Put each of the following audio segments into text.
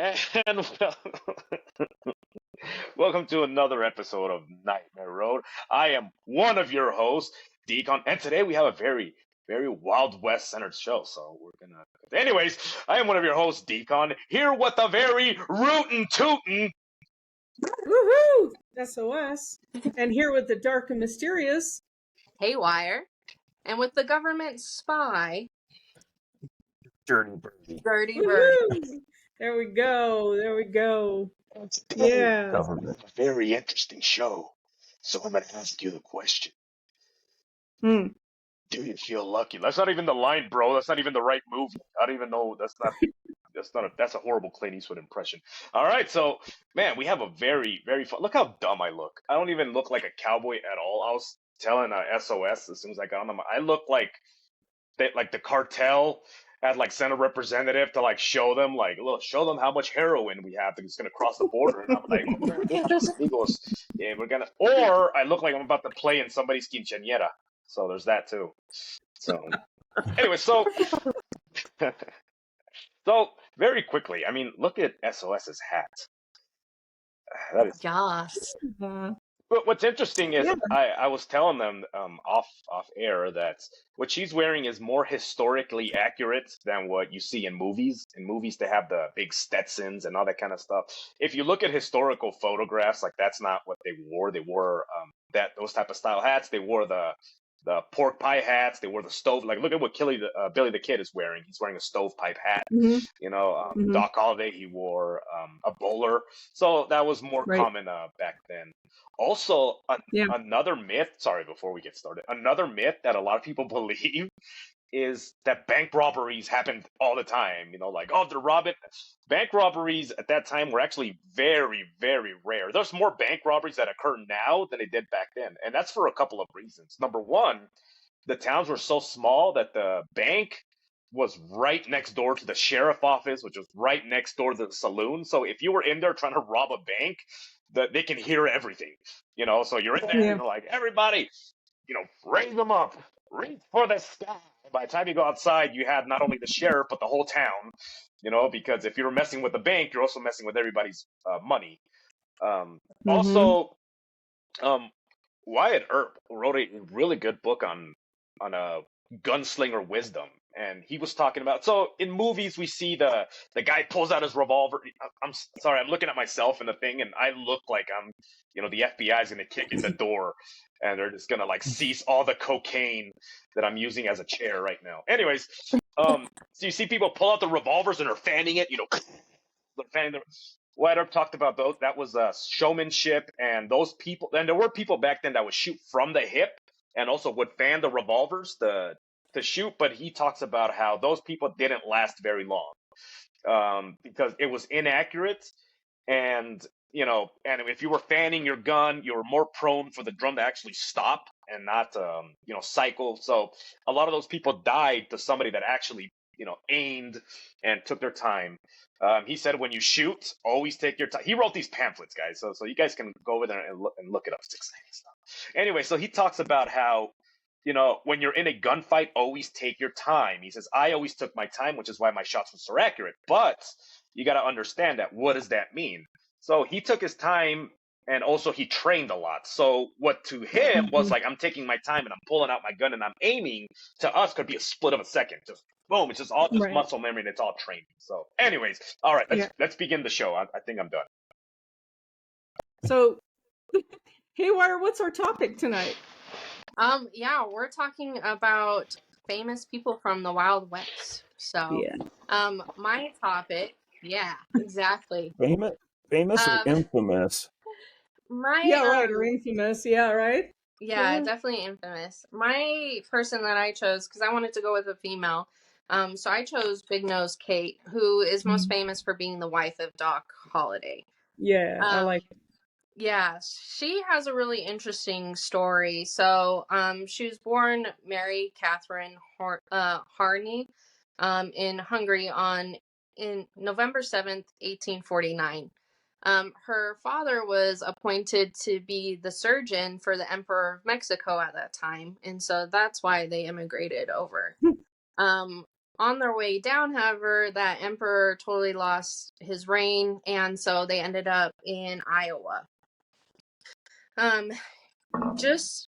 And welcome to another episode of Nightmare Road. I am one of your hosts, Decon, and today we have a very Wild West centered show. So we're gonna. Anyways, I am one of your hosts, Decon, here with a very rootin' tootin'. Woohoo! SOS. And here with the dark and mysterious. Haywire. And with the government spy, Dirty Birdie. Dirty Bird. Woohoo! There we go. Yeah. Government. A very interesting show. So I'm gonna ask you the question. Hmm. Do you feel lucky? That's not even the line, bro. That's not even the right movie. I don't even know. That's a horrible Clint Eastwood impression. All right, so man, we have a very fun. Look how dumb I look. I don't even look like a cowboy at all. I was telling SOS as soon as I got on them. I look like the cartel had sent a representative to show them look, show them how much heroin we have that's gonna cross the border. And I'm like, he goes, yeah, we're gonna. Or I look like I'm about to play in somebody's quinceañera. So there's that too. So anyway, so very quickly, I mean, look at SOS's hat. That is. Yes. But what's interesting is I was telling them off air that what she's wearing is more historically accurate than what you see in movies. In movies, they have the big Stetsons and all that kind of stuff. If you look at historical photographs, that's not what they wore. They wore those type of style hats. They wore the pork pie hats. They wore the stove. Look at what Billy the Kid is wearing. He's wearing a stovepipe hat. Mm-hmm. You know, Doc Holliday, he wore a bowler. So that was more common back then. Also, another myth. Sorry, before we get started, another myth that a lot of people believe is that bank robberies happened all the time. You know, they're robbing. Bank robberies at that time were actually very rare. There's more bank robberies that occur now than they did back then, and that's for a couple of reasons. Number one, the towns were so small that the bank was right next door to the sheriff office, which was right next door to the saloon. So if you were in there trying to rob a bank, they can hear everything. You know, so you're in there and you're like, everybody, raise them up, reach for the sky. By the time you go outside, you had not only the sheriff, but the whole town, because if you're messing with the bank, you're also messing with everybody's money. Also, Wyatt Earp wrote a really good book on a gunslinger wisdom. And he was talking about, so in movies, we see the guy pulls out his revolver. I'm sorry, I'm looking at myself in the thing, and I look like I'm, the FBI is going to kick in the door, and they're just going to seize all the cocaine that I'm using as a chair right now. Anyways, so you see people pull out the revolvers and are fanning it, they're fanning the. Wyatt Earp talked about those. That was showmanship, and those people. And there were people back then that would shoot from the hip and also would fan the revolvers to shoot. But he talks about how those people didn't last very long because it was inaccurate, and and if you were fanning your gun, you were more prone for the drum to actually stop and not cycle. So a lot of those people died to somebody that actually aimed and took their time. He said, when you shoot, always take your time. He wrote these pamphlets, guys, so you guys can go over there and look it up. It's exciting stuff. Anyway, so he talks about how, when you're in a gunfight, always take your time. He says, I always took my time, which is why my shots were so accurate. But you got to understand that. What does that mean? So he took his time, and also he trained a lot. So what to him was I'm taking my time and I'm pulling out my gun and I'm aiming, to us could be a split of a second. Just boom. It's just all muscle memory and it's all training. So anyways, all right, let's begin the show. I think I'm done. So, Haywire, what's our topic tonight? We're talking about famous people from the Wild West. So, my topic, exactly. Famous or infamous? Or infamous, right? Yeah, definitely infamous. My person that I chose, because I wanted to go with a female, so I chose Big Nose Kate, who is most famous for being the wife of Doc Holliday. Yeah, I like it. Yeah, she has a really interesting story. So, she was born Mary Catherine Horony in Hungary in November 7th, 1849. Her father was appointed to be the surgeon for the Emperor of Mexico at that time, and so that's why they immigrated over. on their way down, however, that emperor totally lost his reign, and so they ended up in Iowa. Just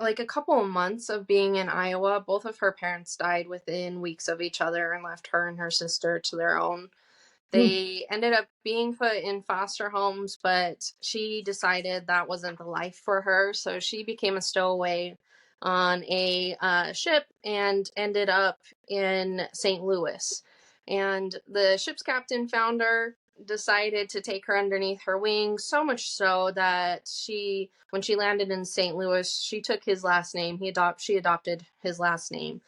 like a couple of months of being in Iowa, both of her parents died within weeks of each other and left her and her sister to their own. They ended up being put in foster homes, but she decided that wasn't the life for her, so she became a stowaway on a ship and ended up in St. Louis. And the ship's captain found her, decided to take her underneath her wing, so much so that when she landed in St. Louis, she took his last name. She adopted his last name.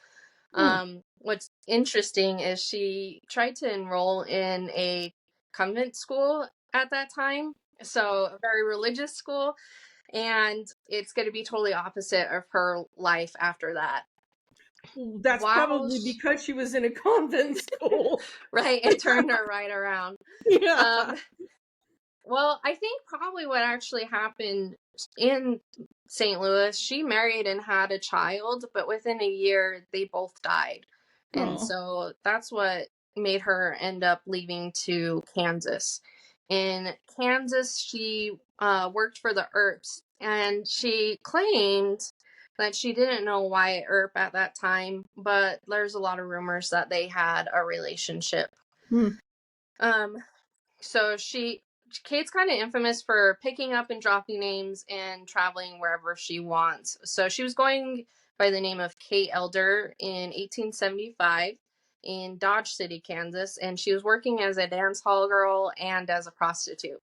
What's interesting is she tried to enroll in a convent school at that time, so a very religious school, and it's going to be totally opposite of her life after that. That's probably because she was in a convent school. Right, it turned her right around. Yeah. Well, I think probably what actually happened in St. Louis, she married and had a child, but within a year, they both died. And so that's what made her end up leaving to Kansas. In Kansas, she worked for the Earps, and she claimed that she didn't know Wyatt Earp at that time, but there's a lot of rumors that they had a relationship. So Kate's kind of infamous for picking up and dropping names and traveling wherever she wants. So she was going by the name of Kate Elder in 1875 in Dodge City, Kansas, and she was working as a dance hall girl and as a prostitute.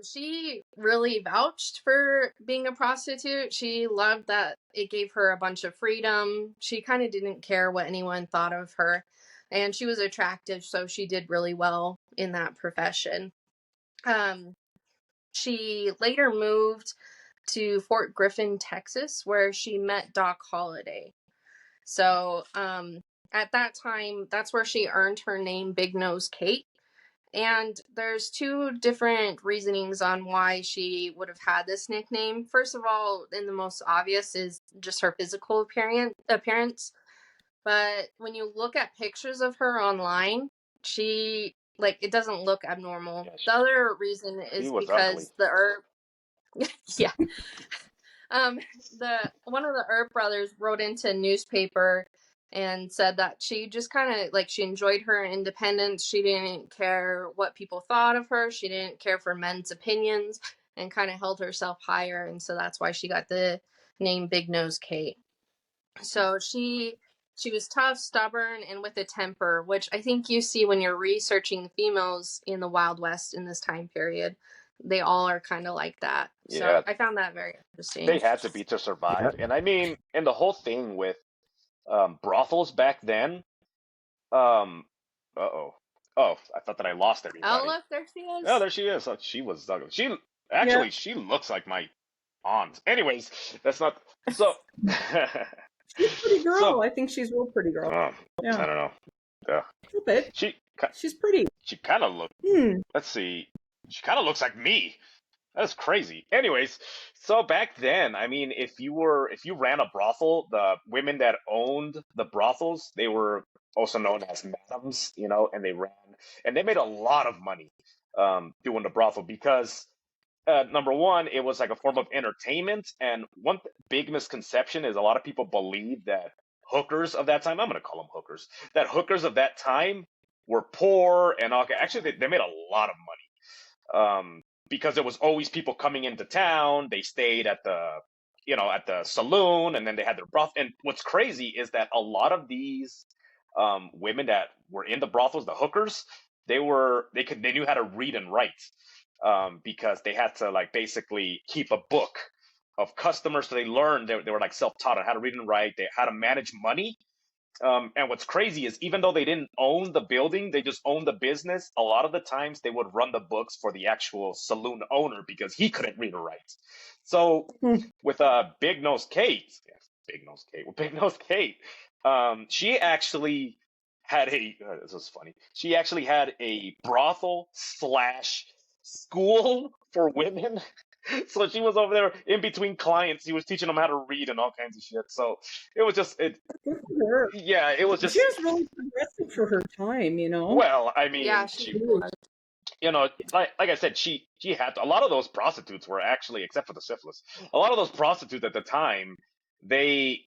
She really vouched for being a prostitute. She loved that it gave her a bunch of freedom. She kind of didn't care what anyone thought of her. And she was attractive, so she did really well in that profession. She later moved to Fort Griffin, Texas, where she met Doc Holliday. So at that time, that's where she earned her name, Big Nose Kate. And there's two different reasonings on why she would have had this nickname. First of all, and the most obvious, is just her physical appearance. But when you look at pictures of her online, it doesn't look abnormal. The other reason is because the Earp, yeah, one of the Earp brothers wrote into a newspaper and said that she just kind of she enjoyed her independence. She didn't care what people thought of her. She didn't care for men's opinions and kind of held herself higher. And so that's why she got the name Big Nose Kate. So she was tough, stubborn, and with a temper, which I think you see when you're researching females in the Wild West in this time period. They all are kind of like that. Yeah. So I found that very interesting. They had to be to survive. And I mean, and the whole thing with brothels back then. Oh, I thought that I lost everybody. Oh, look, there she is. Oh, there she is. Oh, she was she looks like my aunt. Anyways, that's not so. She's a pretty girl. So, I think she's a real pretty girl. Yeah. I don't know. Yeah. A bit. She's pretty. She kind of looks. Let's see. She kind of looks like me. That's crazy. Anyways, so back then, I mean, if you ran a brothel, the women that owned the brothels, they were also known as madams, and they made a lot of money doing the brothel because number one, it was like a form of entertainment, and one big misconception is a lot of people believe that hookers of that time, I'm going to call them hookers, that hookers of that time were poor and all. Actually, they made a lot of money. Because there was always people coming into town. They stayed at the saloon, and then they had their brothel. And what's crazy is that a lot of these women that were in the brothels, the hookers, they knew how to read and write because they had to basically keep a book of customers. So they learned, they were self-taught on how to read and write, how to manage money. And what's crazy is even though they didn't own the building, they just owned the business. A lot of the times they would run the books for the actual saloon owner because he couldn't read or write. So with Big Nose Kate, she actually had this is funny. She actually had a brothel / school for women So she was over there in between clients. She was teaching them how to read and all kinds of shit. So it was just Good for her. yeah, it was She just was really progressive for her time, you know. well, I mean, Yeah, she was. like I said, she had a lot of those prostitutes were actually, except for the syphilis, a lot of those prostitutes at the time, they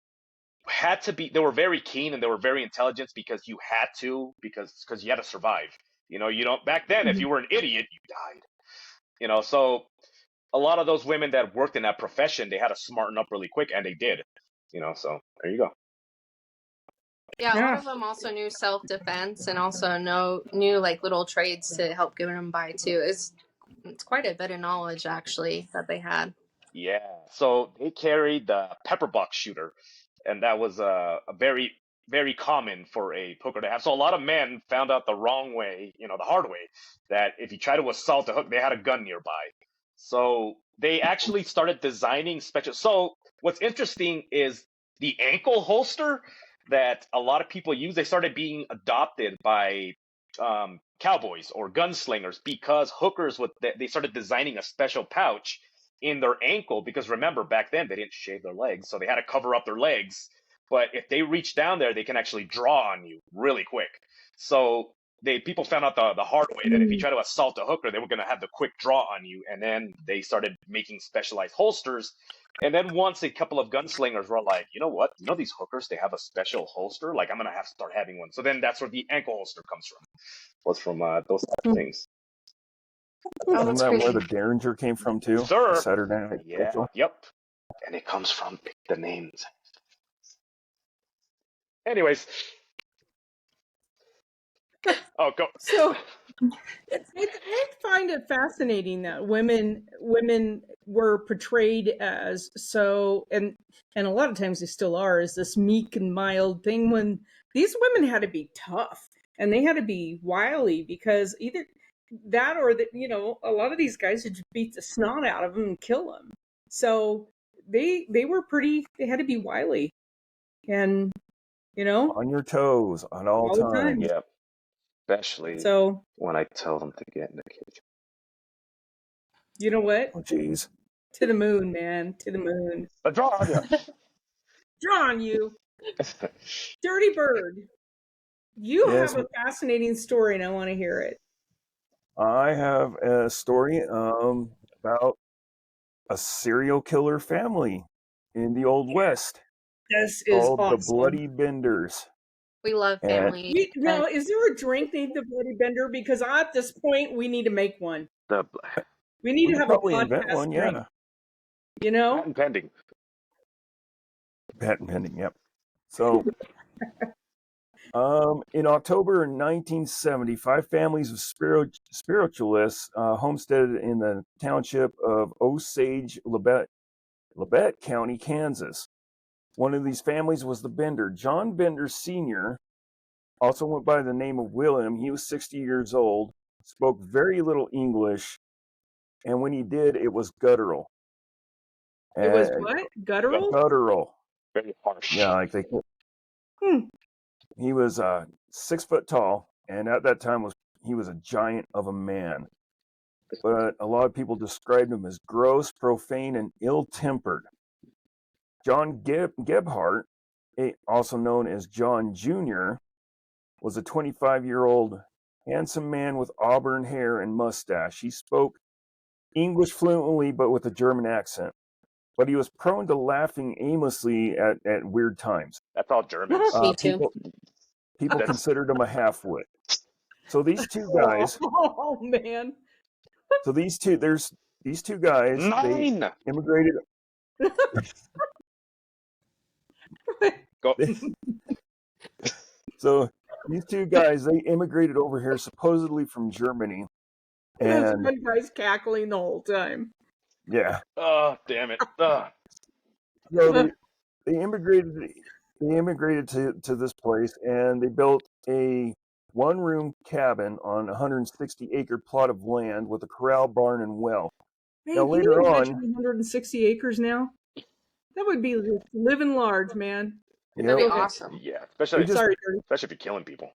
had to be, they were very keen and they were very intelligent because you had to, because you had to survive. You don't back then, if Mhm. you were an idiot, you died. So a lot of those women that worked in that profession, they had to smarten up really quick, and they did. So there you go. Yeah, a lot Yeah. of them also knew self-defense and also knew like little trades to help get them by too. It's quite a bit of knowledge actually that they had. Yeah. So they carried the pepperbox shooter, and that was a very, very common for a hooker to have. So a lot of men found out the wrong way, the hard way, that if you try to assault a hook, they had a gun nearby. So they actually started designing special. So what's interesting is the ankle holster that a lot of people use. They started being adopted by cowboys or gunslingers because hookers they started designing a special pouch in their ankle because remember back then they didn't shave their legs, so they had to cover up their legs. But if they reach down there, they can actually draw on you really quick. So people found out the hard way that if you try to assault a hooker, they were going to have the quick draw on you, and then they started making specialized holsters. And then once a couple of gunslingers were like, you know what? These hookers, they have a special holster. Like, I'm going to have to start having one. So then that's where the ankle holster comes from. Was from those types of things. Oh, Isn't that's that where crazy. the Derringer came from too? Sir. The Saturday Night Yeah. Special? Yep. And it comes from the names. Anyways. Oh, go. So I find it fascinating that women were portrayed as so, and a lot of times they still are, as this meek and mild thing, when these women had to be tough and they had to be wily, because either that or that, a lot of these guys would just beat the snot out of them and kill them. So they had to be wily and On your toes, at all all the time. times. Yep. Especially So when I tell them to get in the kitchen. you know what? Oh, jeez. To the moon, man. To the moon. A draw on you. Draw on you. Dirty Bird. You Yes. have a fascinating story and I want to hear it. I have a story about a serial killer family in the Old West This is called awesome. the Bloody Benders. We love And- family. Now, is there a drink named the Bloody Bender? Because at this point, we need to make one. We need We to could have a probably invent podcast one, drink. yeah. Patent pending. Patent pending, yep. So, in October 1970, 5 families of spiritualists homesteaded in the township of Osage, Labette County, Kansas. One of these families was the Bender. John Bender Sr. also went by the name of William. He was 60 years old, spoke very little English, and when he did, it was guttural. It was what? Guttural? Guttural. Very harsh. Yeah, like they. He was 6 foot tall, and at that time he was a giant of a man. But a lot of people described him as gross, profane, and ill-tempered. John Gebhardt, also known as John Jr., was a 25-year-old handsome man with auburn hair and mustache. He spoke English fluently, but with a German accent. But he was prone to laughing aimlessly at weird times. That's all Germans. Me too. People considered him a half-wit. So these two guys. Oh man. So these two guys. 9. They immigrated. Go. So these two guys, they immigrated over here supposedly from Germany. This And one guy's cackling the whole time. yeah. Oh, damn it. So they immigrated to this place, and they built a one-room cabin on a 160-acre plot of land with a corral, barn, and well. Hey, Now can later you on, imagine 160 acres now? That would be living large, man. That'd be you know, awesome. Yeah, especially Sorry, Dirty. if you're killing people.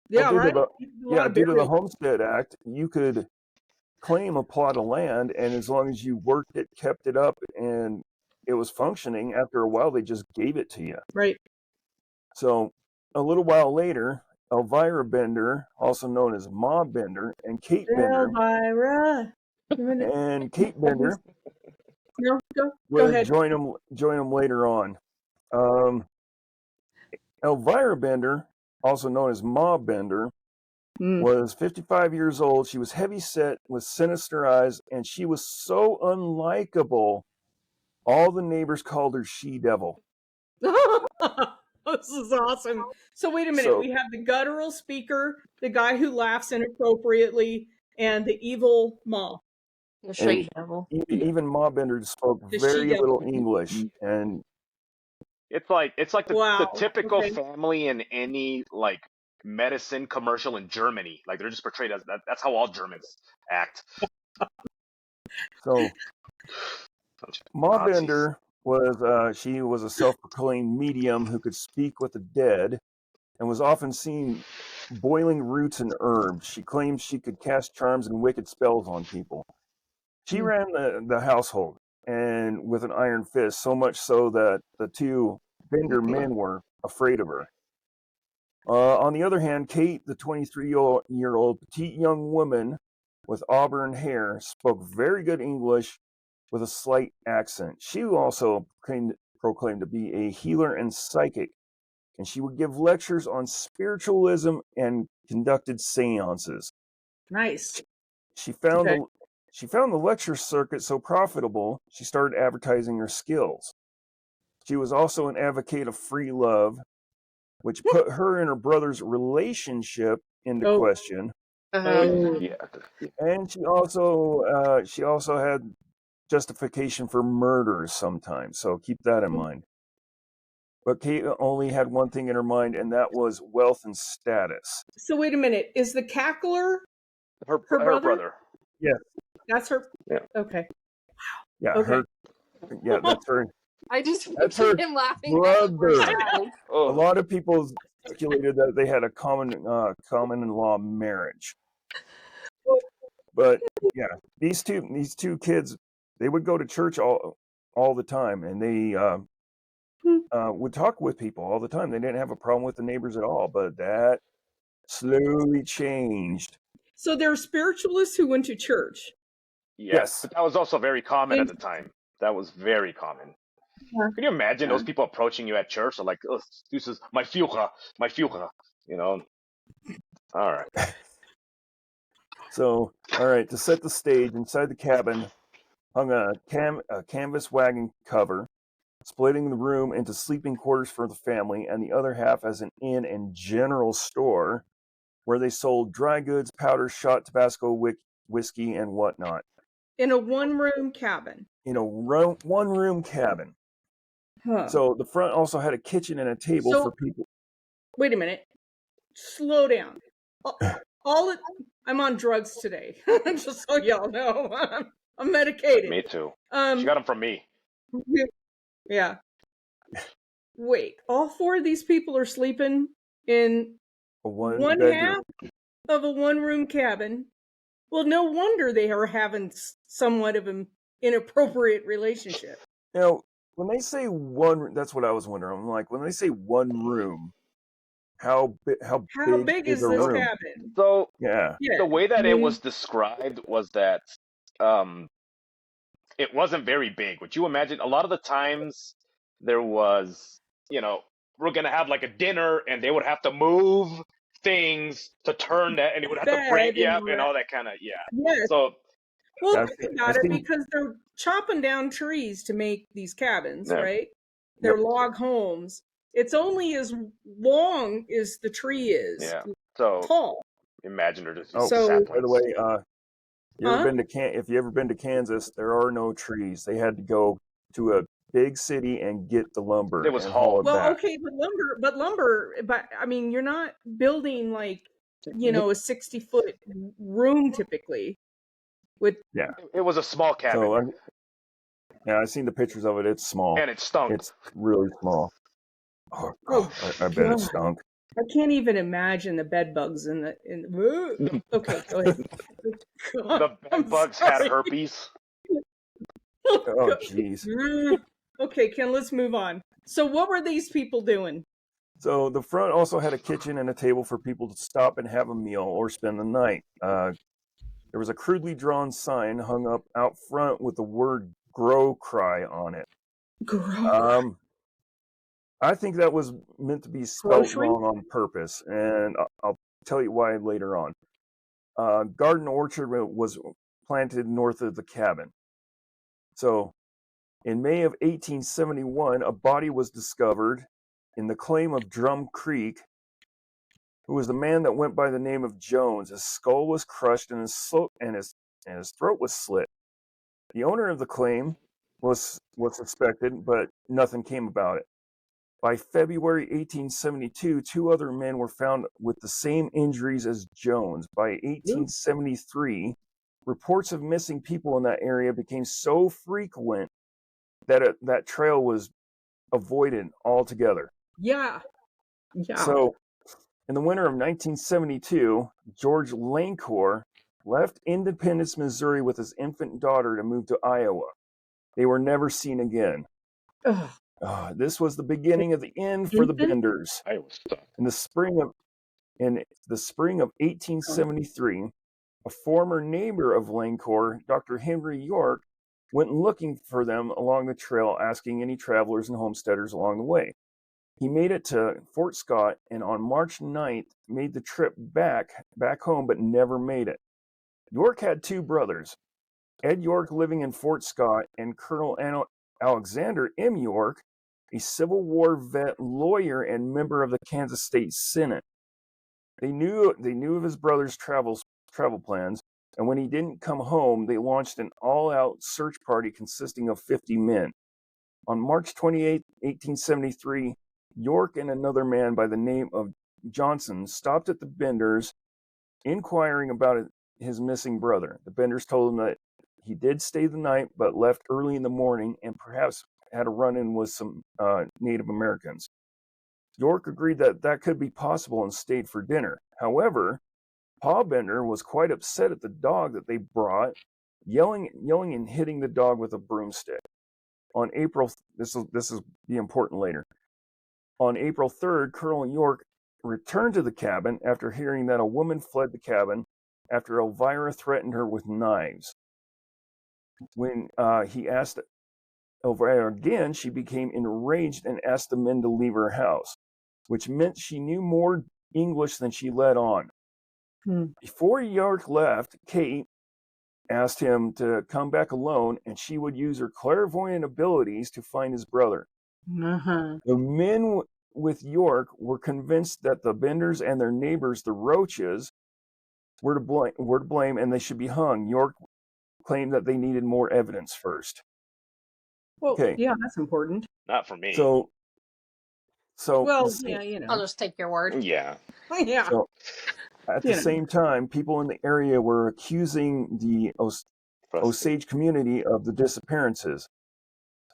Yeah, due to right. due to the Homestead Act, you could claim a plot of land, and as long as you worked it, kept it up, and it was functioning, after a while they just gave it to you. Right. So a little while later, Elvira Bender, also known as Ma Bender, and Kate Bender, Elvira. No, go would ahead. join them later on. Elvira Bender, also known as Ma Bender, was 55 years old. She was heavy set with sinister eyes, and she was so unlikable, all the neighbors called her She-Devil. This is awesome. So wait a minute. So- we have the guttural speaker, the guy who laughs inappropriately, and the evil Ma. The She-Devil. Even Ma Bender spoke The very She-Devil. little English, and It's like the Wow, typical okay. family in any like medicine commercial in Germany. Like they're just portrayed as that. That's how all Germans act. so Ma Nazis. Bender she was a self-proclaimed medium who could speak with the dead, and was often seen boiling roots and herbs. She claimed she could cast charms and wicked spells on people. She ran the household, and with an iron fist, so much so that the two Bender men were afraid of her. On the other hand, Kate, the 23-year-old petite young woman with auburn hair, spoke very good English with a slight accent. She also proclaimed to be a healer and psychic, and she would give lectures on spiritualism and conducted seances. Nice. She found the lecture circuit so profitable, she started advertising her skills. She was also an advocate of free love, which put her and her brother's relationship into question. Yeah. And she also had justification for murders sometimes, so keep that in mind. But Kate only had one thing in her mind, and that was wealth and status. So wait a minute. Is the cackler Her brother? brother. Yes. That's her. Yeah. Okay. Yeah, Okay. that's her. I just That's pictured her him laughing. brother. A Oh, lot of people speculated that they had a common-law marriage. But yeah, these two kids, they would go to church all the time, and they would talk with people all the time. They didn't have a problem with the neighbors at all, but that slowly changed. So there are spiritualists who went to church. yes. But that was also very common at the time. That was very common. Yeah. Can you imagine those people approaching you at church? They're like, "Oh, this is my Führer, you know." All right. So, all right, to set the stage, inside the cabin hung a canvas wagon cover, splitting the room into sleeping quarters for the family, and the other half as an inn and general store where they sold dry goods, powder, shot, Tabasco, whiskey, and whatnot. In a one-room cabin. In a one-room cabin. Huh. So the front also had a kitchen and a table for people. Wait a minute. Slow down. I'm on drugs today. Just so y'all know. I'm medicated. Me too. She got them from me. Yeah. Wait, all four of these people are sleeping in one half of a one-room cabin. Well, no wonder they are having somewhat of an inappropriate relationship. You know, when they say one, that's what I was wondering. I'm like, when they say one room, how big is a this room? cabin? So Yeah. the way that it was described was that it wasn't very big. Would you imagine? A lot of the times there was, we're gonna have like a dinner, and they would have to move things to turn that, and they would have to break, and all that kind of, Yes. So, well, think about it, because they're chopping down trees to make these cabins, right? They're log homes. It's only as long as the tree is. Yeah. So tall. Imagine her just. Oh, saplings. by the way, if you ever been to Kansas, there are no trees. They had to go to a big city and get the lumber. It was hauled hauled. back. Okay, but lumber. But I mean, you're not building like a 60-foot room typically. It was a small cabin. So, I've seen the pictures of it. It's small, and it stunk. It's really small. Oh, I bet it stunk. I can't even imagine the bed bugs in the. Okay, go ahead. The bed I'm bugs had sorry. herpes. Oh, jeez. Okay, Ken, let's move on. So, what were these people doing? So the front also had a kitchen and a table for people to stop and have a meal or spend the night. There was a crudely drawn sign hung up out front with the word "Grow Cry" on it. I think that was meant to be spelt Grocery? wrong on purpose, and I'll tell you why later on. Garden orchard was planted north of the cabin. So in May of 1871, a body was discovered in the claim of Drum Creek, who was the man that went by the name of Jones. His skull was crushed and his throat was slit. The owner of the claim was suspected, but nothing came about it. By February 1872, 2 other men were found with the same injuries as Jones. By 1873, reports of missing people in that area became so frequent that that trail was avoided altogether. Yeah. So, in the winter of 1972, George Lancor left Independence, Missouri with his infant daughter to move to Iowa. They were never seen again. Ugh. This was the beginning of the end for the Benders. I was stuck. In the spring of 1873, a former neighbor of Lancor, Dr. Henry York, went looking for them along the trail, asking any travelers and homesteaders along the way. He made it to Fort Scott, and on March 9th made the trip back home, but never made it. York had 2 brothers, Ed York living in Fort Scott, and Colonel Alexander M. York, a Civil War vet, lawyer, and member of the Kansas State Senate. They knew of his brother's travel plans, and when he didn't come home, they launched an all-out search party consisting of 50 men. On March 28, 1873, York and another man by the name of Johnson stopped at the Benders, inquiring about his missing brother. The Benders told him that he did stay the night, but left early in the morning and perhaps had a run-in with some Native Americans. York agreed that could be possible and stayed for dinner. However, Pa Bender was quite upset at the dog that they brought, yelling and hitting the dog with a broomstick. On April, this is be important later. On April 3rd, Colonel York returned to the cabin after hearing that a woman fled the cabin after Elvira threatened her with knives. When he asked Elvira again, she became enraged and asked the men to leave her house, which meant she knew more English than she let on. Before York left, Kate asked him to come back alone, and she would use her clairvoyant abilities to find his brother. The men with York were convinced that the Benders and their neighbors, the Roaches, were to blame, and they should be hung. York claimed that they needed more evidence first. Well, Okay. yeah, that's important. Not for me. So Well, yeah, you know. I'll just take your word. Yeah. Yeah. So at the same time, people in the area were accusing the Osage community of the disappearances.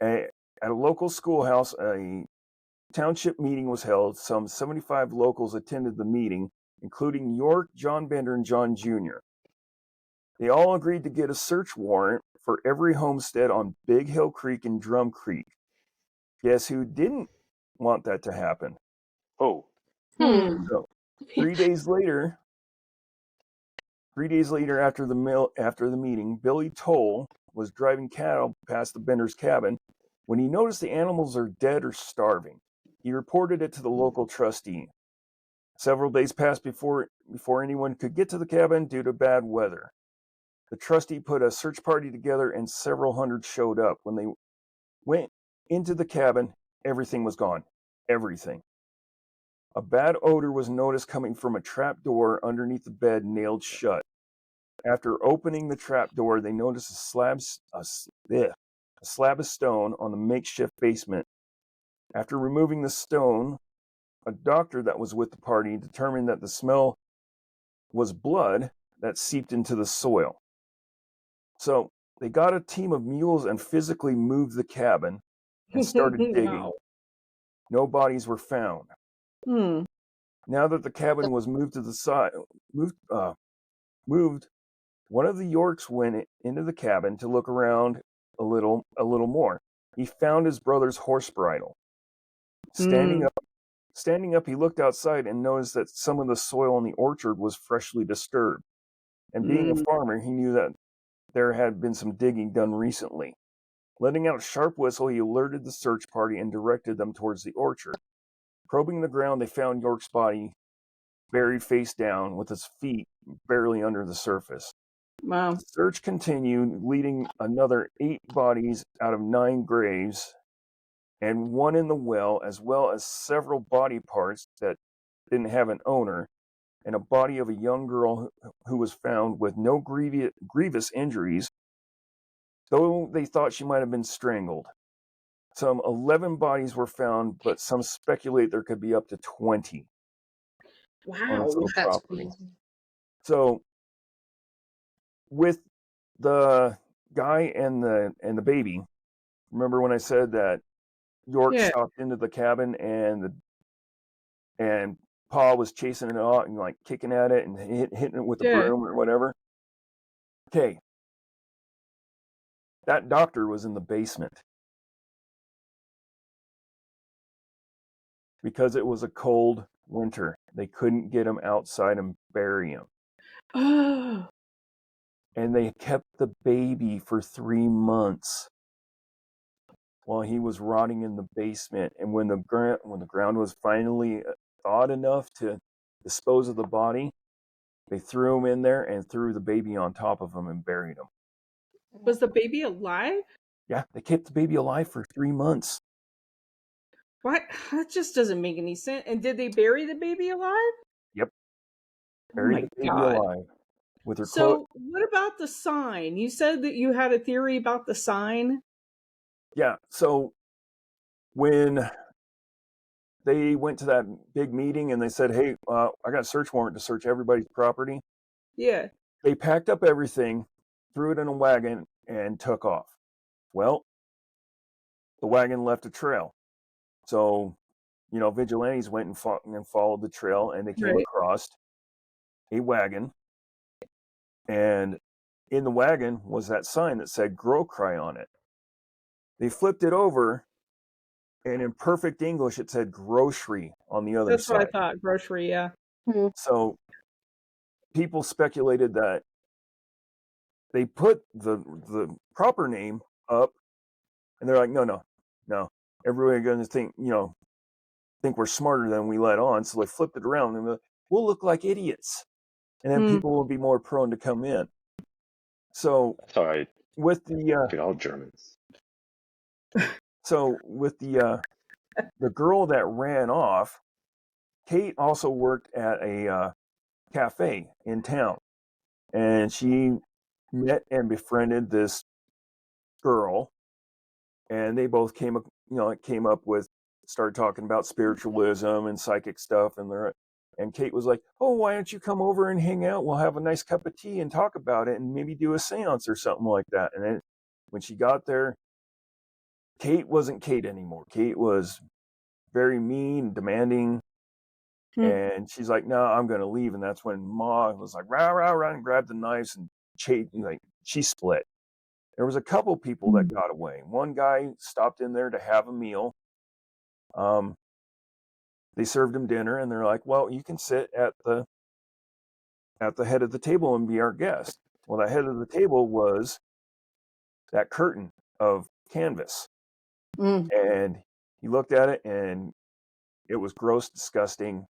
At a local schoolhouse, a township meeting was held. Some 75 locals attended the meeting, including York, John Bender, and John Jr. They all agreed to get a search warrant for every homestead on Big Hill Creek and Drum Creek. Guess who didn't want that to happen? Oh. So, 3 days later after the meeting, Billy Toll was driving cattle past the Bender's cabin when he noticed the animals are dead or starving. He reported it to the local trustee. Several days passed before anyone could get to the cabin due to bad weather. The trustee put a search party together and several hundred showed up. When they went into the cabin, everything was gone. Everything. A bad odor was noticed coming from a trap door underneath the bed, nailed shut. After opening the trap door, they noticed a slab of stone on the makeshift basement. After removing the stone, a doctor that was with the party determined that the smell was blood that seeped into the soil. So they got a team of mules and physically moved the cabin and started digging. Wow. No bodies were found. Now that the cabin was moved to the side, moved, one of the Yorks went into the cabin to look around a little more. He found his brother's horse bridle. Standing up, he looked outside and noticed that some of the soil in the orchard was freshly disturbed. And being a farmer, he knew that there had been some digging done recently. Letting out a sharp whistle, he alerted the search party and directed them towards the orchard. Probing the ground, they found York's body buried face down with his feet barely under the surface. Wow. The search continued, leading another 8 bodies out of 9 graves and one in the well as several body parts that didn't have an owner, and a body of a young girl who was found with no grievous injuries, though they thought she might have been strangled. Some 11 bodies were found, but some speculate there could be up to 20 on this Wow. little That's property. crazy. So, with the guy and the baby, remember when I said that York stopped into the cabin and Pa was chasing it out and like kicking at it and hitting it with the broom or whatever? Okay. That doctor was in the basement. Because it was a cold winter. They couldn't get him outside and bury him. Oh. And they kept the baby for 3 months while he was rotting in the basement. And when the ground was finally thawed enough to dispose of the body, they threw him in there and threw the baby on top of him and buried him. Was the baby alive? Yeah, they kept the baby alive for 3 months. What? That just doesn't make any sense. And did they bury the baby alive? Yep. Oh Buried my the baby God. alive. With her So, what about the sign? You said that you had a theory about the sign. Yeah, so when they went to that big meeting and they said, hey, I got a search warrant to search everybody's property. Yeah. They packed up everything, threw it in a wagon, and took off. Well, the wagon left a trail. So, vigilantes went and followed the trail, and they came across a wagon. And in the wagon was that sign that said "Grow Cry" on it. They flipped it over, and in perfect English, it said "grocery" on the other side. That's what I thought. Grocery, yeah. So people speculated that they put the proper name up, and they're like, no. Everybody going to think we're smarter than we let on. So they flipped it around, and we'll look like idiots, and then people will be more prone to come in. So Sorry, with the all Germans. So with the girl that ran off, Kate also worked at a cafe in town, and she met and befriended this girl, and they both came up with started talking about spiritualism and psychic stuff, and Kate was like, oh, why don't you come over and hang out? We'll have a nice cup of tea and talk about it and maybe do a seance or something like that. And then when she got there, Kate wasn't Kate anymore. Kate was very mean, demanding, and she's like, no, I'm going to leave. And that's when Ma was like, rah, rah, rah, and grabbed the knives, and she split. There was a couple people that got away. One guy stopped in there to have a meal. They served him dinner, and they're like, well, you can sit at the head of the table and be our guest. Well, the head of the table was that curtain of canvas. And he looked at it, and it was gross, disgusting.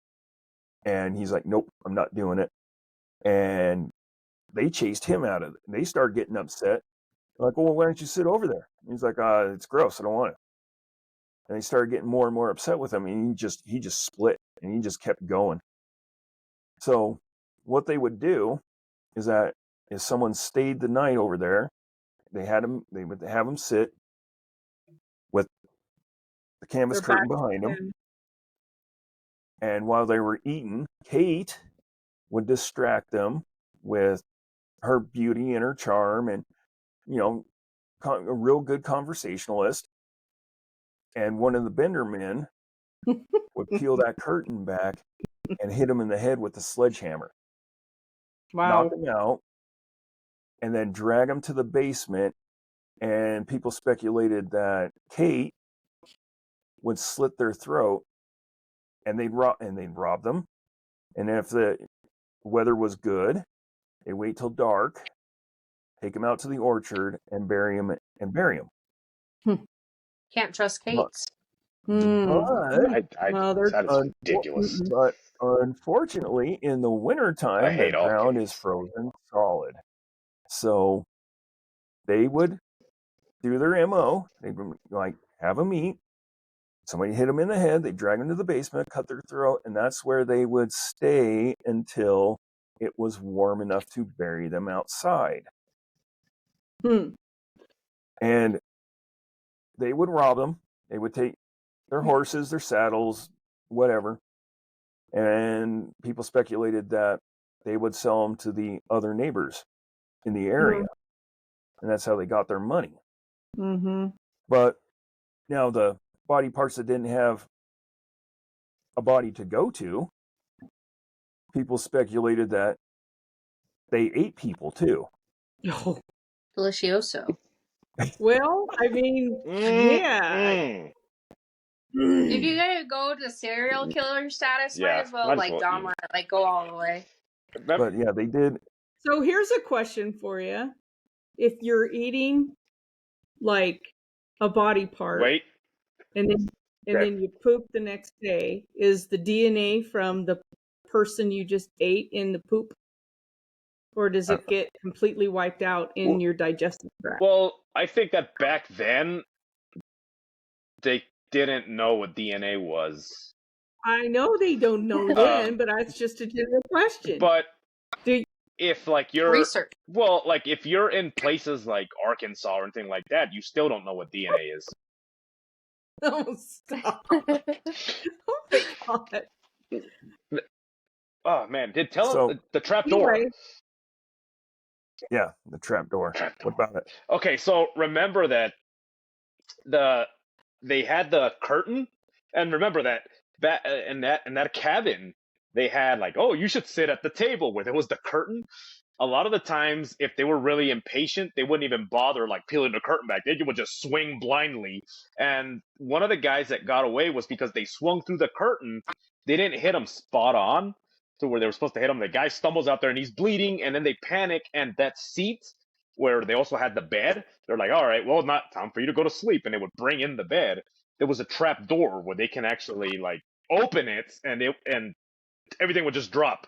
And he's like, nope, I'm not doing it. And they chased him out of it. They started getting upset. They're like, well, why don't you sit over there? And he's like, it's gross. I don't want it. And they started getting more and more upset with him. And he just split, and he just kept going. So what they would do is that if someone stayed the night over there, they would have him sit with the canvas curtain behind him. And while they were eating, Kate would distract them with her beauty and her charm, and a real good conversationalist. And one of the Bender men would peel that curtain back and hit him in the head with a sledgehammer. Wow. Knock him out, and then drag him to the basement. And people speculated that Kate would slit their throat, and they'd rob them. And if the weather was good, they wait till dark, take him out to the orchard, and bury him. Can't trust Kate's. But That is ridiculous. But unfortunately, in the wintertime, I hate the all ground Kates. is frozen solid. So they would do their MO. They'd like have them eat. Somebody hit them in the head. They drag them to the basement, cut their throat, and that's where they would stay until it was warm enough to bury them outside. And they would rob them. They would take their horses, their saddles, whatever. And people speculated that they would sell them to the other neighbors in the area. And that's how they got their money. But now the body parts that didn't have a body to go to, people speculated that they ate people too. Delicioso. Well, I mean, yeah. If you're gonna go to serial killer status, might as well like Dahmer, like go all the way. But yeah, they did. So here's a question for you: if you're eating like a body part, and then you poop the next day, is the DNA from the person you just ate in the poop, or does it get completely wiped out in your digestive tract? Well, I think that back then they didn't know what DNA was. I know they don't know then, but that's just a general question. But if like you're research, well, like if you're in places like Arkansas or anything like that, you still don't know what DNA is. Oh, stop! Oh my god! Oh man, tell him the trap door. Anyway. Yeah, the trap door. What about it? Okay, so remember that they had the curtain, and remember that in that cabin they had like, oh, you should sit at the table where there was the curtain. A lot of the times, if they were really impatient, they wouldn't even bother like peeling the curtain back. They would just swing blindly. And one of the guys that got away was because they swung through the curtain. They didn't hit him spot on to where they were supposed to hit him. The guy stumbles out there and he's bleeding, and then they panic. And that seat where they also had the bed, they're like, all right, well, not time for you to go to sleep. And they would bring in the bed. There was a trap door where they can actually like open it, and everything would just drop.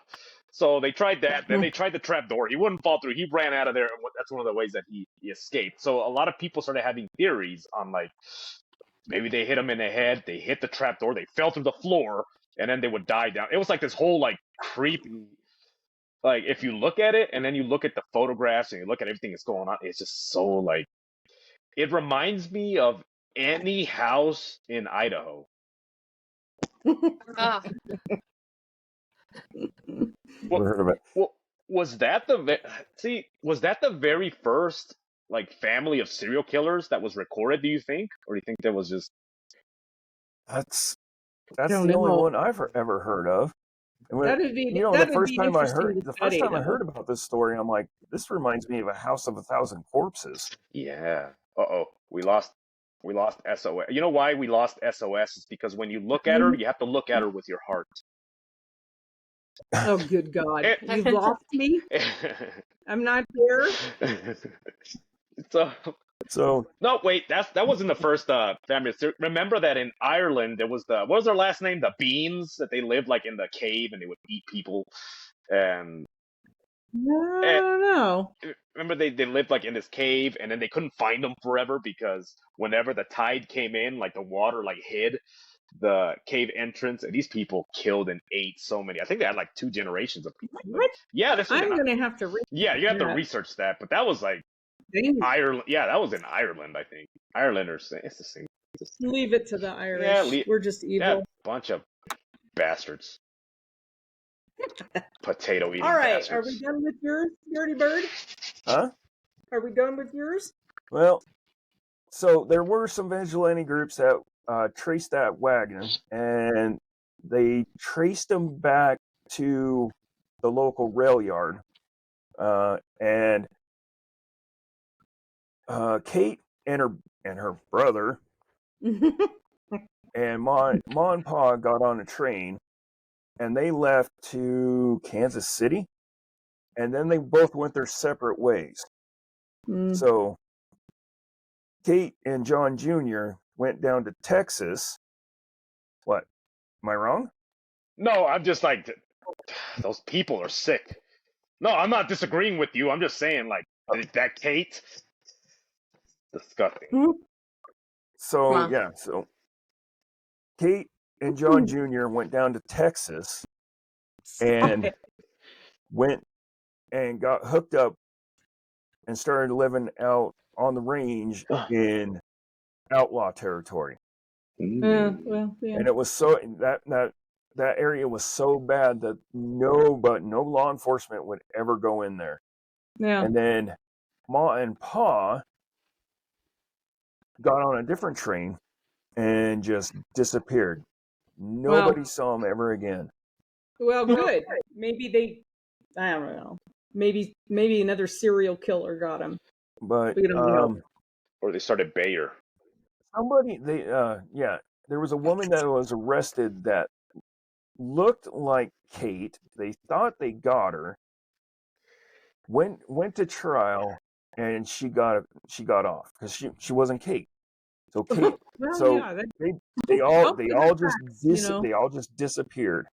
So they tried that. Then they tried the trap door. He wouldn't fall through. He ran out of there. That's one of the ways that he escaped. So a lot of people started having theories on like, maybe they hit him in the head. They hit the trap door. They fell through the floor, and then they would die down. It was like this whole like creepy. Like if you look at it, and then you look at the photographs, and you look at everything that's going on, it's just so like. It reminds me of any house in Idaho. Was that the very first like family of serial killers that was recorded? Do you think, or do you think there was just? That's the only one I've ever heard of. And when, the first time I heard about this story, I'm like, this reminds me of a house of 1,000 corpses. Yeah. We lost SOS. You know why we lost SOS? Is because when you look at her, you have to look at her with your heart. Oh, good God. You've lost me? I'm not here? So no, wait, that wasn't the first family. Remember that in Ireland there was what was their last name? The Beans, that they lived like in the cave and they would eat people. And I don't know. Remember they lived like in this cave, and then they couldn't find them forever because whenever the tide came in, like the water like hid the cave entrance, and these people killed and ate so many. I think they had like 2 generations of people. What? Yeah, I'm gonna have to. Yeah, you have to research that, but that was like Ireland. Yeah, that was in Ireland, I think. Ireland or it's the same. Leave it to the Irish. Yeah, we're just evil. Yeah, bunch of bastards. Potato eating. All right, bastards. Are we done with yours, Dirty Bird? Huh? Are we done with yours? Well, so there were some vigilante groups that traced that wagon, and they traced them back to the local rail yard, and Kate and her brother and Ma and Pa got on a train, and they left to Kansas City, and then they both went their separate ways. So Kate and John Jr. went down to Texas. What? Am I wrong? No, I'm just like, those people are sick. No, I'm not disagreeing with you. I'm just saying, like, that Kate, disgusting. So yeah, so Kate and John Jr. went down to Texas and went and got hooked up and started living out on the range in outlaw territory. Well, yeah. And it was so that area was so bad that no law enforcement would ever go in there. Yeah. And then Ma and Pa got on a different train and just disappeared. Nobody saw them ever again. Well, good. Maybe I don't know. Maybe another serial killer got him. But we don't know. Or they started Bayer. There was a woman that was arrested that looked like Kate. They thought they got her. Went to trial, and she got off because she wasn't Kate. So Kate. They all just disappeared.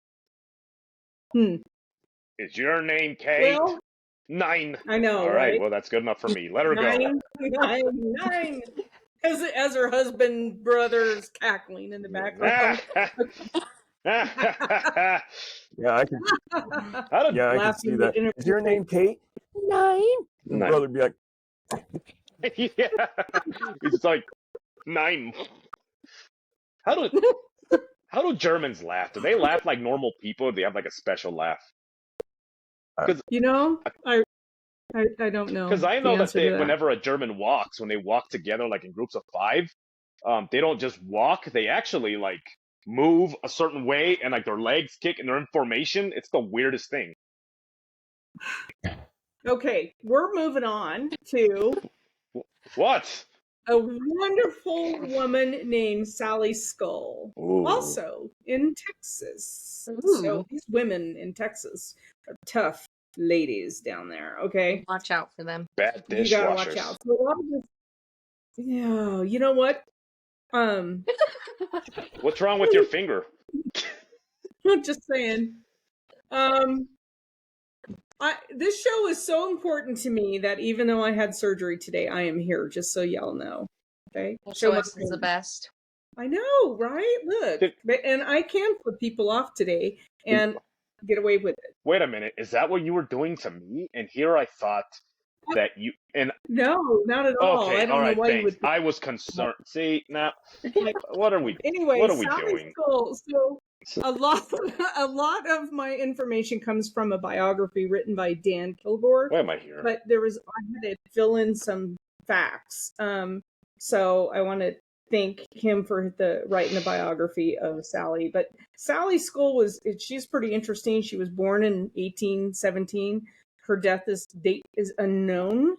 Is your name Kate? Well, 9. I know. All right. Well, that's good enough for me. Let her go. 9. As her husband brother's cackling in the background. Yeah, I can. I can see that. Is your name Kate? 9. The brother would be like, yeah. It's like 9. How do Germans laugh? Do they laugh like normal people? Or do they have like a special laugh? Because I don't know. Because I know that whenever a German walks, when they walk together like in groups of 5, they don't just walk. They actually like move a certain way and like their legs kick and they're in formation. It's the weirdest thing. Okay, we're moving on to what? A wonderful woman named Sally Skull, also in Texas. So these women in Texas are tough ladies down there. Okay, watch out for them. Bad dishwashers. You gotta watch out. So a lot of this, you know what? What's wrong with your finger? I'm just saying. This show is so important to me that even though I had surgery today, I am here, just so y'all know. Okay? Show us is the best. I know, right? Look. And I can put people off today and get away with it. Wait a minute. Is that what you were doing to me? And here I thought that you... No, not at all. Okay, I don't know why you would... I was concerned. See, now, what are we Anyway, what are we doing? Skull. So a lot of my information comes from a biography written by Dan Kilgore. Why am I here? But I had to fill in some facts. So I want to thank him for writing the biography of Sally. But Sally Skull she's pretty interesting. She was born in 1817. Her date is unknown.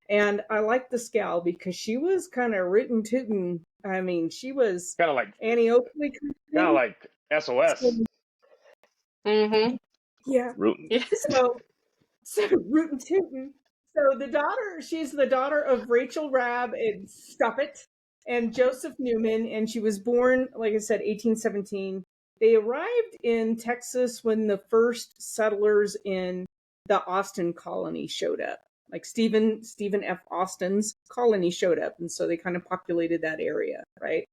And I like this gal because she was kind of rootin' tootin'. I mean, she was kind of like Annie Oakley. Kind of like SOS. Mm-hmm. Yeah. Rootin'. So rootin' tootin'. So she's the daughter of Rachel Rabb and Stuppet and Joseph Newman, and she was born, like I said, 1817. They arrived in Texas when the first settlers in the Austin colony showed up. Like Stephen F. Austin's colony showed up, and so they kind of populated that area, right?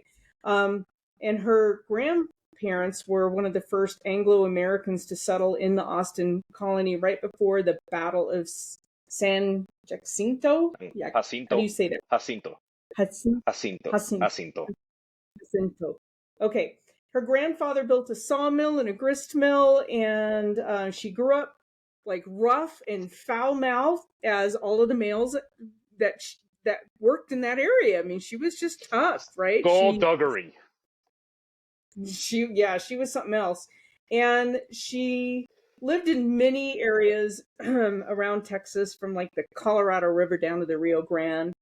And her grandparents were one of the first Anglo-Americans to settle in the Austin colony right before the Battle of San Jacinto. Yeah, Jacinto. How do you say that? Jacinto. Okay. Her grandfather built a sawmill and a grist mill, and she grew up like rough and foul-mouthed as all of the males that worked in that area. I mean, she was just tough, right? Skullduggery. She was something else. And she lived in many areas around Texas, from like the Colorado River down to the Rio Grande.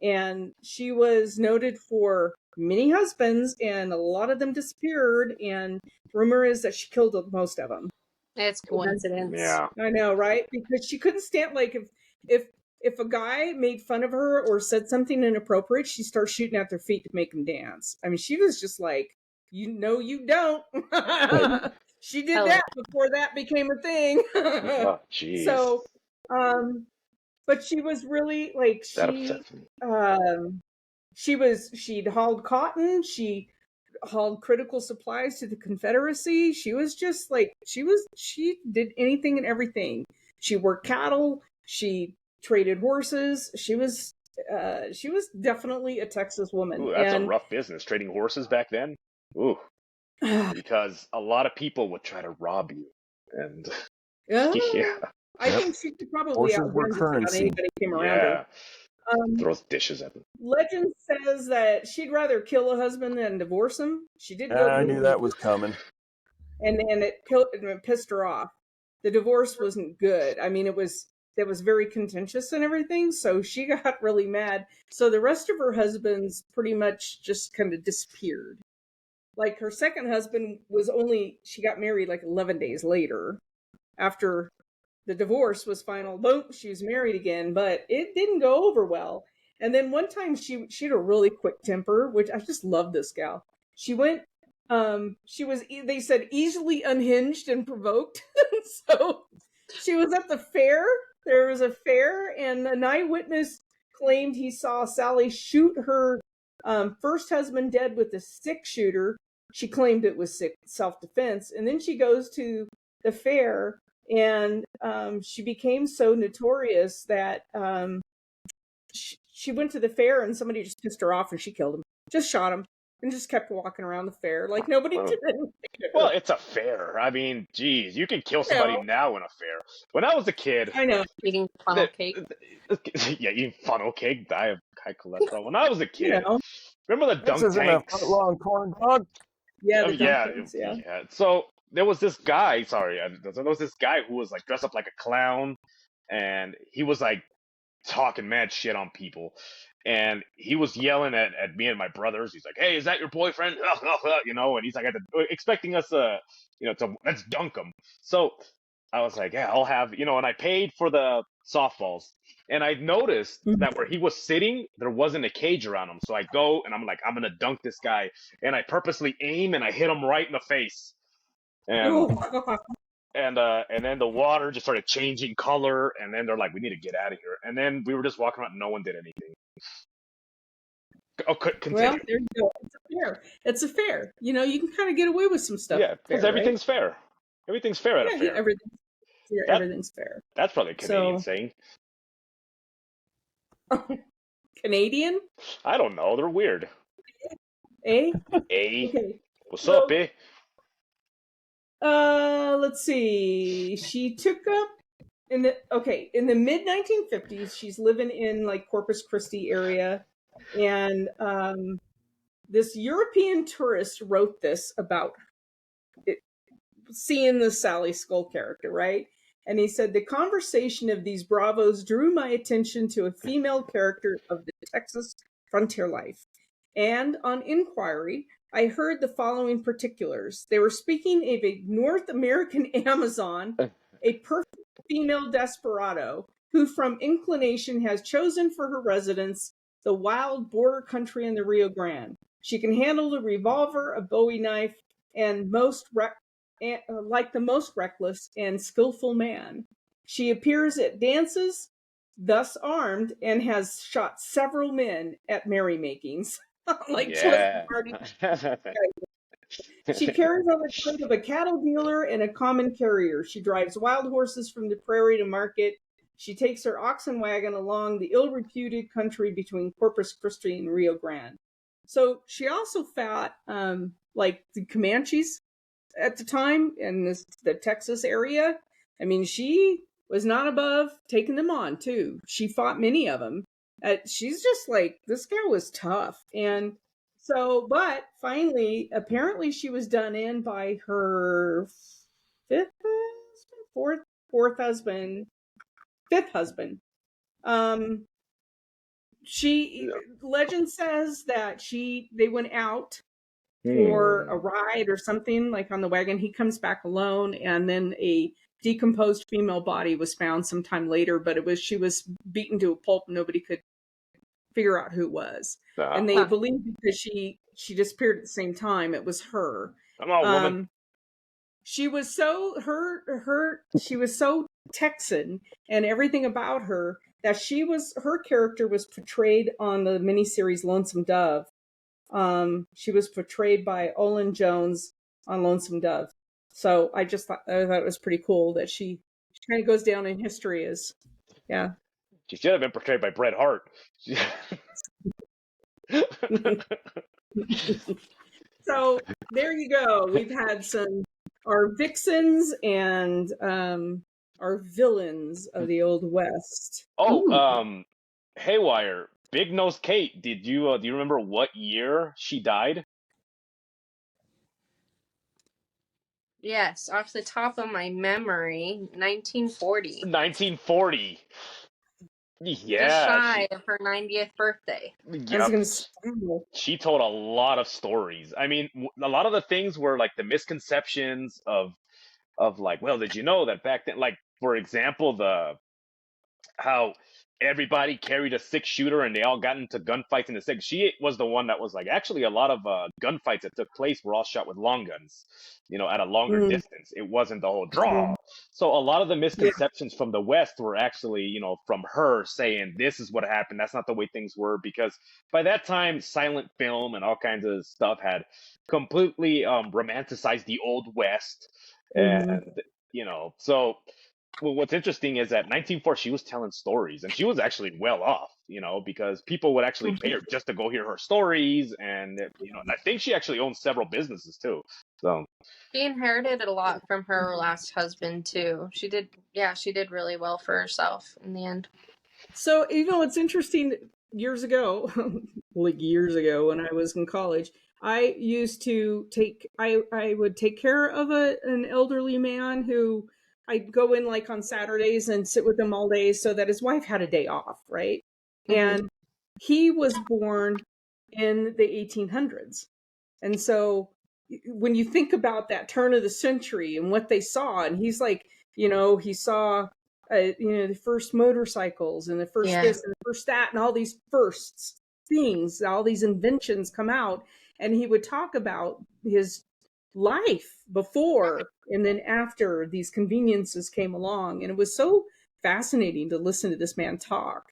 And she was noted for many husbands, and a lot of them disappeared. And rumor is that she killed most of them. It's coincidence. Yeah. I know, right? Because she couldn't stand, like, if a guy made fun of her or said something inappropriate, she started shooting at their feet to make them dance. I mean, she was just like, you know, you don't. She did that before that became a thing. Oh, jeez. So, but she was really like, That upsets me. she'd hauled cotton. She hauled critical supplies to the Confederacy. She was just like, she did anything and everything. She worked cattle. She traded horses. She was definitely a Texas woman. Ooh, that's a rough business, trading horses back then. Ooh. Because a lot of people would try to rob you. And yeah. I think she could probably Horses were outgun just about currency. anybody came around her. Throws dishes at them. Legend says that she'd rather kill a husband than divorce him. She did go I knew that was coming. and it pissed her off. The divorce wasn't good. I mean, it was very contentious and everything, so she got really mad. So the rest of her husbands pretty much just kind of disappeared. Like, her second husband she got married like 11 days later after the divorce was final. Boom, she was married again, but it didn't go over well. And then one time she had a really quick temper, which I just love this gal. She went, she was, they said, easily unhinged and provoked. So she was at the fair. There was a fair, and an eyewitness claimed he saw Sally shoot her first husband dead with a 6-shooter. She claimed it was self-defense. And then she goes to the fair, and she became so notorious that she went to the fair, and somebody just pissed her off, and she killed him. Just shot him, and just kept walking around the fair like nobody did anything. Well, it's a fair. I mean, geez, you can kill somebody now in a fair. When I was a kid, I know, eating funnel cake. Yeah, eating funnel cake. I have high cholesterol. When I was a kid, remember the dunk This isn't tanks? a foot-long corn dog. Yeah, the dunk tanks, yeah. So there was this guy. There was this guy who was like dressed up like a clown, and he was like talking mad shit on people. And he was yelling at me and my brothers. He's like, "Hey, is that your boyfriend?" You know, and he's like, expecting us to let's dunk him. So I was like, "Yeah, I'll have," and I paid for the softballs. And I noticed that where he was sitting, there wasn't a cage around him. So I go and I'm like, I'm gonna dunk this guy, and I purposely aim and I hit him right in the face. And and then the water just started changing color, and then they're like, "We need to get out of here." And then we were just walking around, and no one did anything. Oh, continue. Well, there you go. It's a fair. You can kind of get away with some stuff. Yeah, because everything's fair. Everything's fair at a fair. Everything's fair. That's probably a Canadian saying. Canadian? I don't know. They're weird. Eh? Okay. What's up, eh? Let's see. She took up in the mid 1950s. She's living in like Corpus Christi area, and this European tourist wrote this about it, seeing the Sally Skull character, right? And he said, the conversation of these bravos drew my attention to a female character of the Texas frontier life. And on inquiry, I heard the following particulars. They were speaking of a North American Amazon, a perfect female desperado, who from inclination has chosen for her residence the wild border country in the Rio Grande. She can handle a revolver, a Bowie knife, and like the most reckless and skillful man. She appears at dances, thus armed, and has shot several men at merrymakings. She carries on the coat of a cattle dealer and a common carrier. She drives wild horses from the prairie to market. She takes her oxen wagon along the ill-reputed country between Corpus Christi and Rio Grande. So she also fought like the Comanches at the time in the Texas area. I mean, she was not above taking them on too. She fought many of them. She's just like, this gal was tough. And So, but finally, apparently, she was done in by her fifth husband, fourth husband, fifth husband. She legend says that they went out for a ride or something, like on the wagon. He comes back alone, and then a decomposed female body was found sometime later, but she was beaten to a pulp. Nobody could figure out who it was. And they believe because she disappeared at the same time, it was her. Come on, woman. She was so she was so Texan and everything about her that her character was portrayed on the miniseries Lonesome Dove. She was portrayed by Olin Jones on Lonesome Dove. So I thought it was pretty cool that she kind of goes down in history as, yeah. She should have been portrayed by Bret Hart. So there you go. We've had our vixens and our villains of the Old West. Oh, Haywire, Big Nose Kate. Do you remember what year she died? Yes, off the top of my memory, 1940. 1940. Yeah. Just shy of her 90th birthday. Yep. She told a lot of stories. I mean, a lot of the things were like the misconceptions of like, well, did you know that back then, like, for example, how everybody carried a 6-shooter and they all got into gunfights in the 6. She was the one that was like, actually, a lot of gunfights that took place were all shot with long guns, at a longer distance. It wasn't the whole draw. So a lot of the misconceptions from the West were actually, from her saying this is what happened. That's not the way things were, because by that time, silent film and all kinds of stuff had completely romanticized the Old West. And, so... Well, what's interesting is that 1904, she was telling stories, and she was actually well off, because people would actually pay her just to go hear her stories, and and I think she actually owns several businesses too. So she inherited a lot from her last husband too. She did really well for herself in the end. So it's interesting. Years ago, when I was in college, I used to I would take care of an elderly man who. I'd go in like on Saturdays and sit with him all day so that his wife had a day off, right? And he was born in the 1800s. And so when you think about that turn of the century and what they saw, and he's like, he saw, the first motorcycles and the first this and the first that and all these firsts things, all these inventions come out. And he would talk about his life before and then after these conveniences came along, and it was so fascinating to listen to this man talk.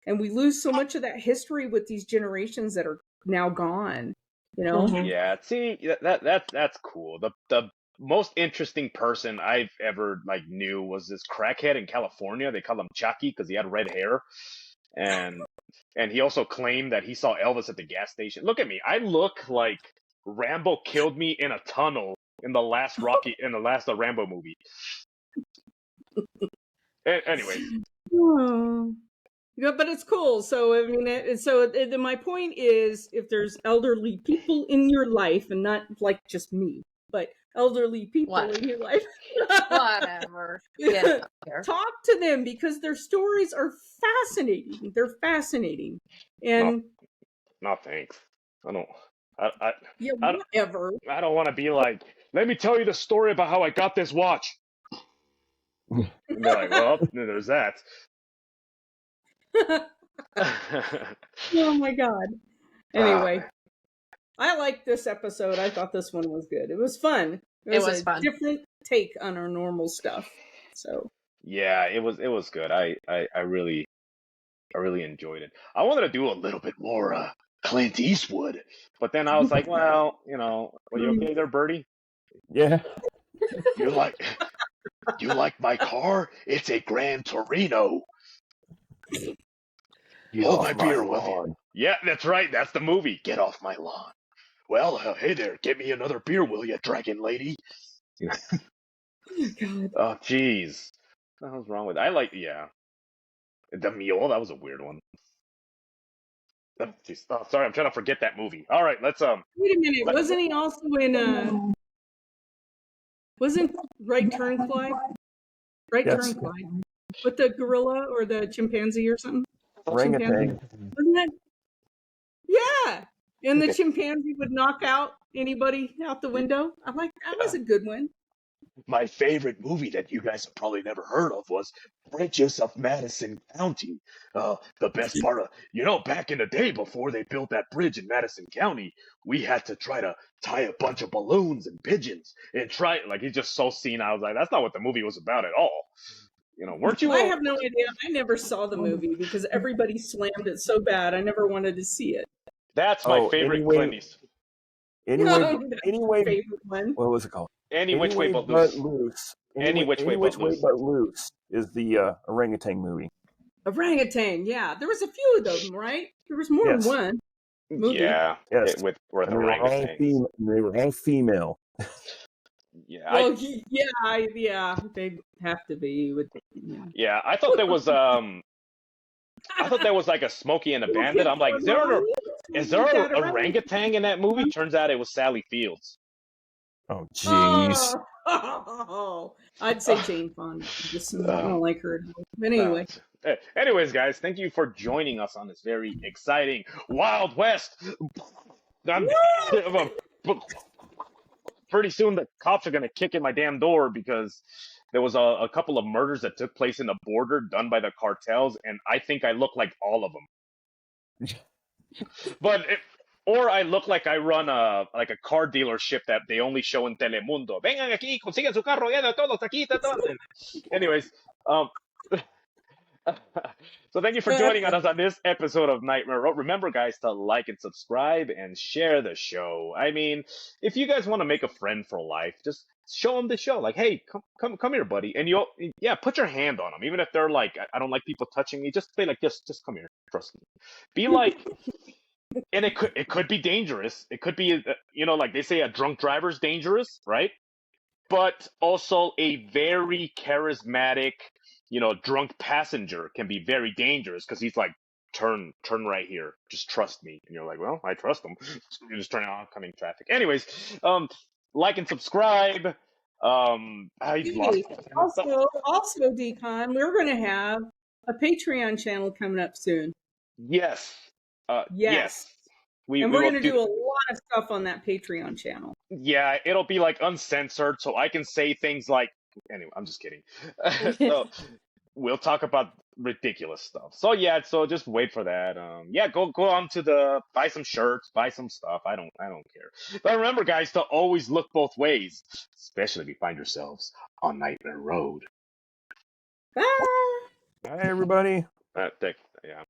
And we lose so much of that history with these generations that are now gone. Yeah, see, that's cool. The most interesting person I've ever knew was this crackhead in California. They called him Chucky because he had red hair, and he also claimed that he saw Elvis at the gas station. Look at me, I look like Rambo killed me in a tunnel in the last Rambo movie. Anyways. Yeah, but it's cool. So I mean, my point is, if there's elderly people in your life, and not like just me, but elderly people in your life, whatever, talk to them, because their stories are fascinating. They're fascinating, and no thanks. I don't. Whatever. I don't want to be like, let me tell you the story about how I got this watch. And they're like, well, there's that. Oh my god. Anyway, I liked this episode. I thought this one was good. It was fun. It was fun. Different take on our normal stuff. So yeah, it was good. I really enjoyed it. I wanted to do a little bit more Clint Eastwood, but then I was like, well, are you okay there, Birdie? Yeah. You like my car? It's a Gran Torino. Hold my beer, will you? Yeah, that's right. That's the movie. Get off my lawn. Well, hey there. Get me another beer, will you, dragon lady? Oh, jeez. What the hell's wrong with it? The mule. That was a weird one. Geez. Oh, sorry, I'm trying to forget that movie. All right, let's Wait a minute, wasn't he also in wasn't Right Turn Clyde? Right Yes. Turn Clyde. With the gorilla or the chimpanzee or something? Orangutan. Wasn't that? Yeah. And the Okay. chimpanzee would knock out anybody out the window. I'm like, that was a good one. My favorite movie that you guys have probably never heard of was Bridges of Madison County. The best part of, back in the day before they built that bridge in Madison County, we had to try to tie a bunch of balloons and pigeons and try, like, he's just so senile. I was like, that's not what the movie was about at all. Weren't you? I have no idea. I never saw the movie because everybody slammed it so bad. I never wanted to see it. That's my favorite Clint Eastwood. Anyway, favorite one. what was it called? Any which way but loose. Any which way but loose is the orangutan movie. Orangutan, yeah. There was a few of them, right? There was more than one movie. Yeah. Yes. With They were all female. Yeah. Well, yeah, they'd have to be. Yeah, I thought there was like a Smokey and a Bandit. I'm like, is there an orangutan in that movie? Turns out it was Sally Fields. Oh, jeez. Oh, I'd say Jane Fonda. I don't like her. But anyway. Anyways, guys, thank you for joining us on this very exciting Wild West. Pretty soon the cops are going to kick in my damn door because there was a couple of murders that took place in the border done by the cartels, and I think I look like all of them. Or I look like I run a car dealership that they only show in Telemundo. Vengan aquí, consigan su carro, ya de todos aquí, todos. Anyways, so thank you for joining us on this episode of Nightmare Road. Remember, guys, to like and subscribe and share the show. I mean, if you guys want to make a friend for life, just show them the show. Like, hey, come here, buddy. And put your hand on them. Even if they're like, I don't like people touching me, just say like, just come here. Trust me. Be like, and it could be dangerous. It could be, like they say, a drunk driver's dangerous, right? But also a very charismatic, drunk passenger can be very dangerous because he's like, turn right here. Just trust me. And you're like, well, I trust him. You just turn on oncoming traffic. Anyways, like and subscribe. Also, Decon, we're going to have a Patreon channel coming up soon. Yes. Yes. We're going to do a lot of stuff on that Patreon channel. Yeah, it'll be like uncensored, so I can say things like. Anyway, I'm just kidding. So we'll talk about ridiculous stuff. So yeah, so just wait for that. Go on to buy some shirts, buy some stuff. I don't care. But remember, guys, to always look both ways, especially if you find yourselves on Nightmare Road. Bye. Bye, everybody. Yeah.